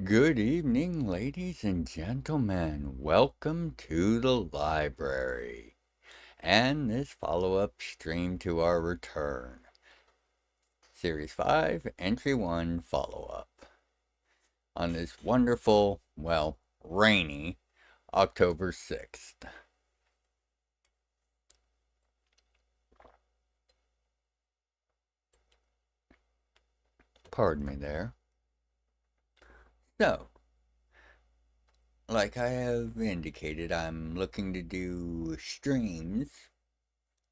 Good evening, ladies and gentlemen. Welcome to the library and this follow-up stream to our return. Series 5, Entry 1 follow-up. On this wonderful, well, rainy October 6th. Pardon me there. So, like I have indicated, I'm looking to do streams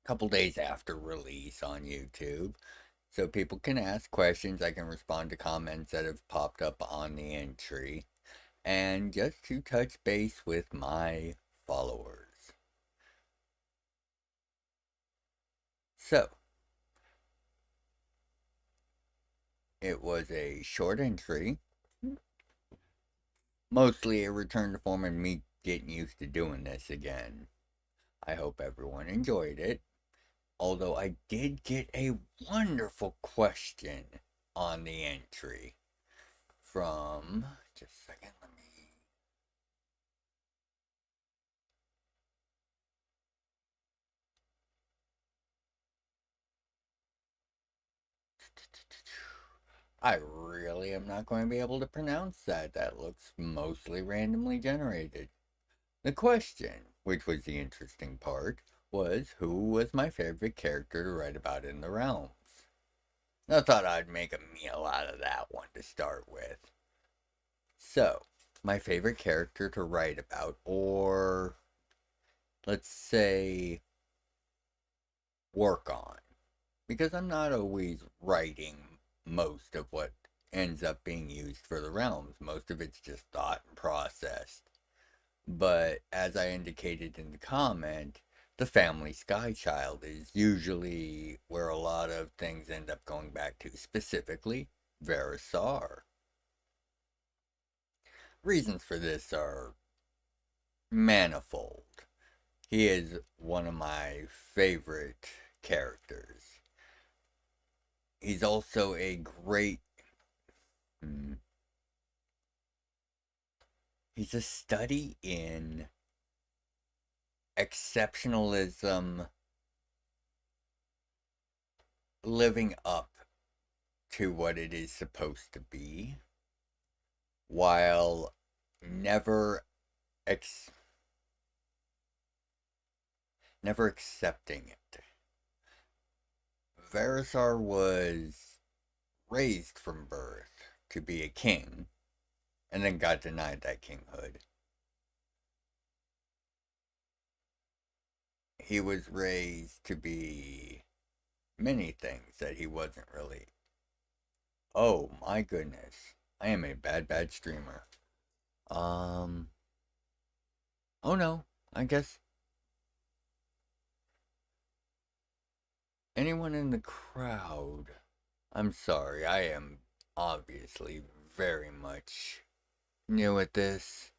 a couple days after release on YouTube. So people can ask questions, I can respond to comments that have popped up on the entry, and just to touch base with my followers. So, it was a short entry, mostly a return to form and me getting used to doing this again. I hope everyone enjoyed it. Although I did get a wonderful question on the entry from, just a second, let me, I really am not going to be able to pronounce that. That looks mostly randomly generated. The question, which was the interesting part, was who was my favorite character to write about in the realms. I thought I'd make a meal out of that one to start with. So, my favorite character to write about, or let's say work on, because I'm not always writing most of what ends up being used for the realms. Most of it's just thought and processed. But as I indicated in the comment, the family sky child is usually where a lot of things end up going back to, specifically Verisar. Reasons for this are manifold. He is one of my favorite characters. He's also a great... He's a study in exceptionalism, living up to what it is supposed to be, while never accepting it. Verisar was raised from birth to be a king, and then got denied that kinghood. He was raised to be many things that he wasn't really. Oh my goodness. I am a bad streamer. Oh no, I guess anyone in the crowd. I'm sorry, I am obviously very much new at this.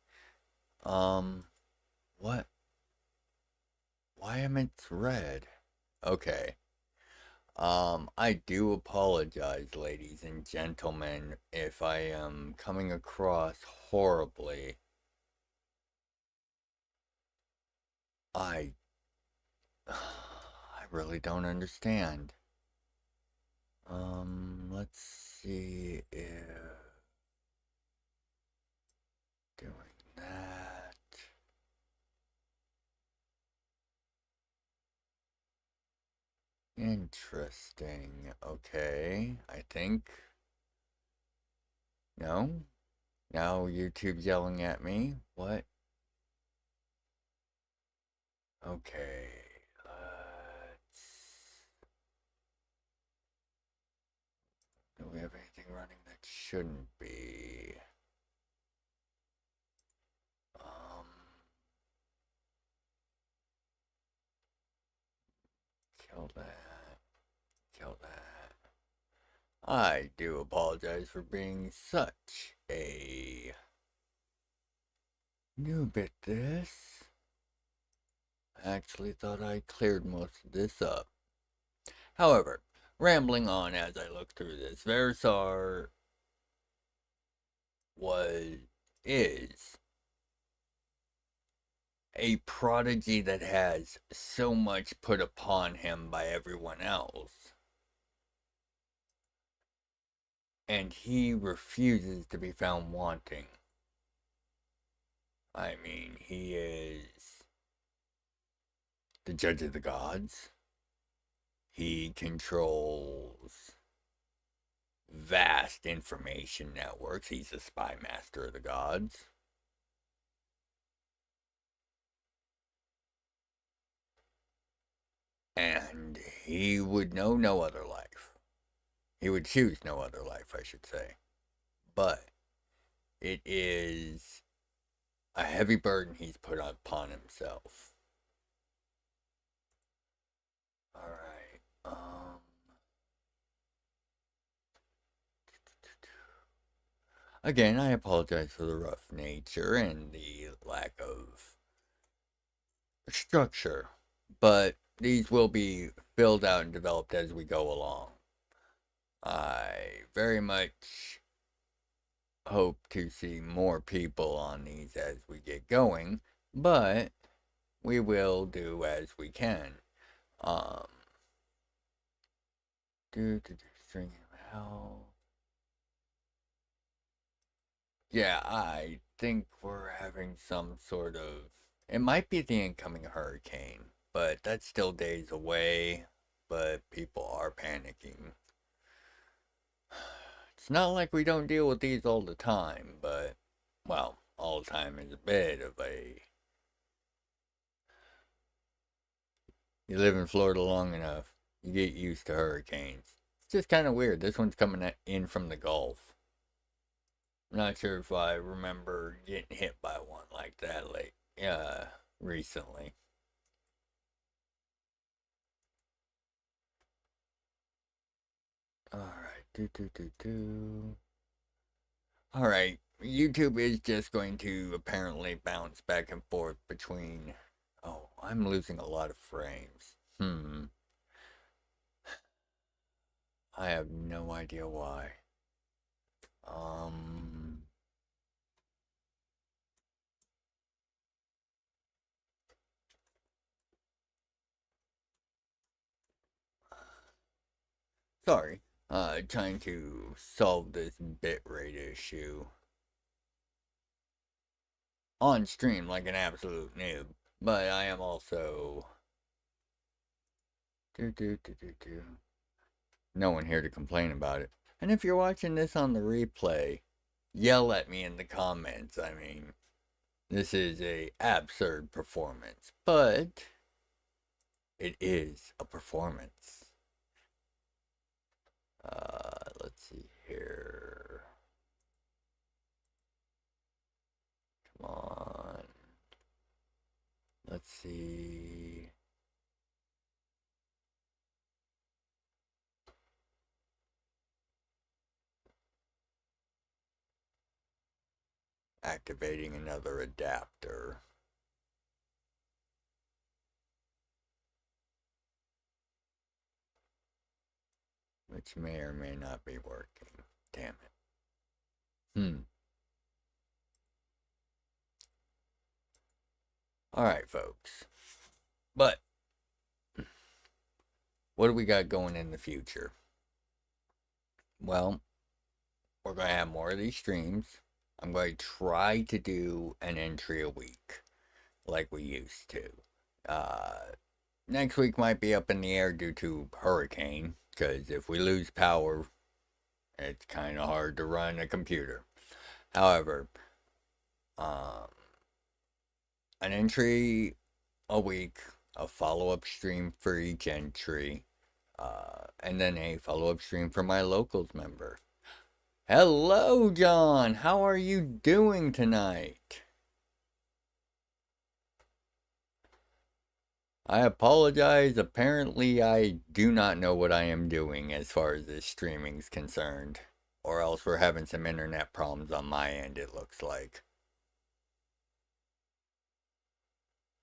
What? Why am it red? Okay. I do apologize, ladies and gentlemen, if I am coming across horribly. I really don't understand. Let's see if doing that. Interesting. Okay, I think. No? Now YouTube's yelling at me. What? Okay. Do we have anything running that shouldn't be? Kill that. Kill that. I do apologize for being such a noob at this. I actually thought I cleared most of this up. However, rambling on as I look through this, Verisar was is a prodigy that has so much put upon him by everyone else, and he refuses to be found wanting. I mean, he is the judge of the gods. He controls vast information networks. He's the spy master of the gods. And he would know no other life. He would choose no other life, I should say. But it is a heavy burden he's put upon himself. Alright, again, I apologize for the rough nature and the lack of structure, but these will be filled out and developed as we go along. I very much hope to see more people on these as we get going, but we will do as we can. String of hell. Yeah, I think we're having some sort of. It might be the incoming hurricane, but that's still days away. But people are panicking. It's not like we don't deal with these all the time, but, well, all the time is a bit of a. You live in Florida long enough, you get used to hurricanes. It's just kind of weird. This one's coming in from the Gulf. I'm not sure if I remember getting hit by one like that recently. Alright, Alright, YouTube is just going to apparently bounce back and forth between. Oh, I'm losing a lot of frames. I have no idea why. Sorry. Trying to solve this bitrate issue on stream like an absolute noob. But I am also. No one here to complain about it. And if you're watching this on the replay, yell at me in the comments. I mean, this is a absurd performance, but it is a performance. Let's see here. Come on. Let's see. Activating another adapter. Which may or may not be working. Damn it. Alright, folks. But, what do we got going in the future? Well, we're going to have more of these streams. I'm going to try to do an entry a week, like we used to. Next week might be up in the air due to hurricane, because if we lose power, it's kind of hard to run a computer. However, an entry a week, a follow-up stream for each entry, and then a follow-up stream for my locals member. Hello, John! How are you doing tonight? I apologize. Apparently, I do not know what I am doing as far as this streaming's concerned. Or else we're having some internet problems on my end, it looks like.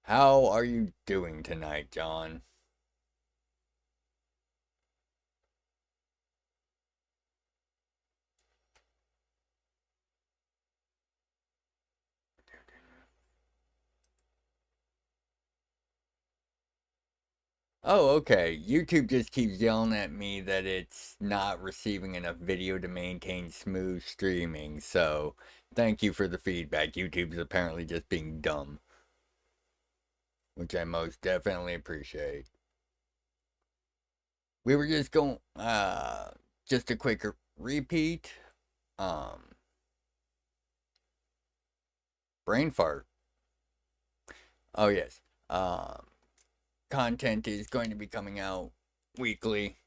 How are you doing tonight, John? Oh, okay. YouTube just keeps yelling at me that it's not receiving enough video to maintain smooth streaming, so thank you for the feedback. YouTube's apparently just being dumb, which I most definitely appreciate. We were just going, just a quick repeat. Um, Brain fart. Oh, yes. Content is going to be coming out weekly.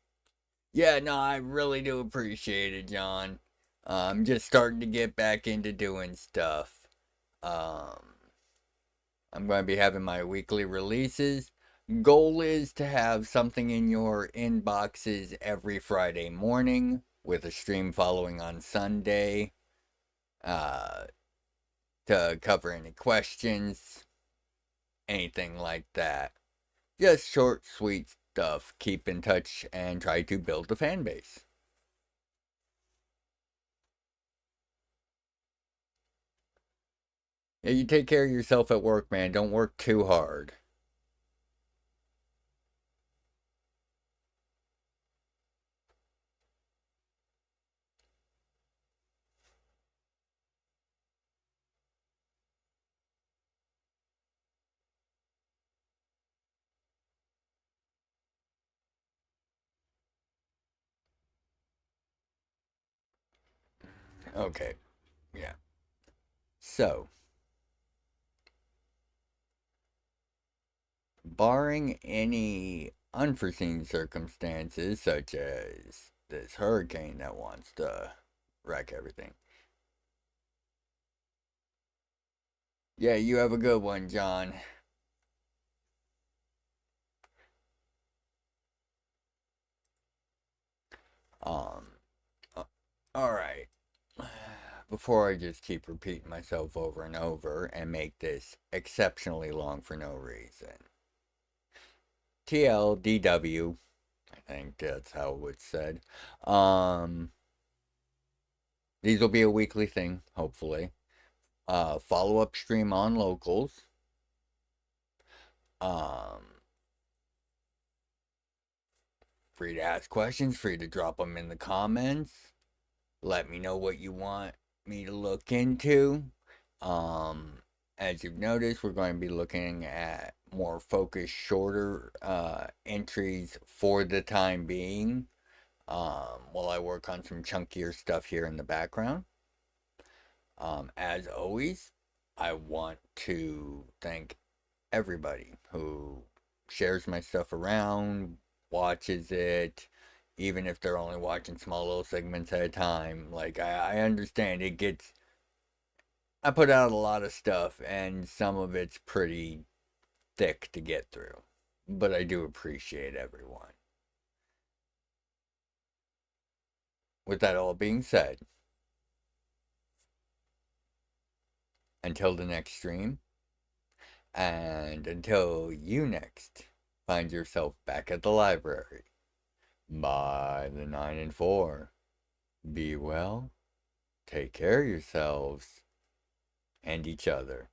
Yeah, no, I really do appreciate it, John. I'm just starting to get back into doing stuff. Um, I'm going to be having my weekly releases. Goal is to have something in your inboxes every Friday morning with a stream following on Sunday uh, to cover any questions, anything like that. Just short, sweet stuff. Keep in touch and try to build a fan base. Yeah, you take care of yourself at work, man. Don't work too hard. Okay, yeah. So, barring any unforeseen circumstances, such as this hurricane that wants to wreck everything. Yeah, you have a good one, John. Um, alright. Before I just keep repeating myself over and over and make this exceptionally long for no reason. TLDW, I think that's how it's said. Um, these will be a weekly thing, hopefully. Follow up stream on locals. Um, free to ask questions, free to drop them in the comments. Let me know what you want me to look into. Um, as you've noticed, we're going to be looking at more focused, shorter entries for the time being. While I work on some chunkier stuff here in the background. As always, I want to thank everybody who shares my stuff around, watches it, even if they're only watching small little segments at a time. Like, I understand it gets. I put out a lot of stuff, and some of it's pretty thick to get through. But I do appreciate everyone. With that all being said, until the next stream, and until you next find yourself back at the library, by the 9 and 4, be well, take care of yourselves and each other.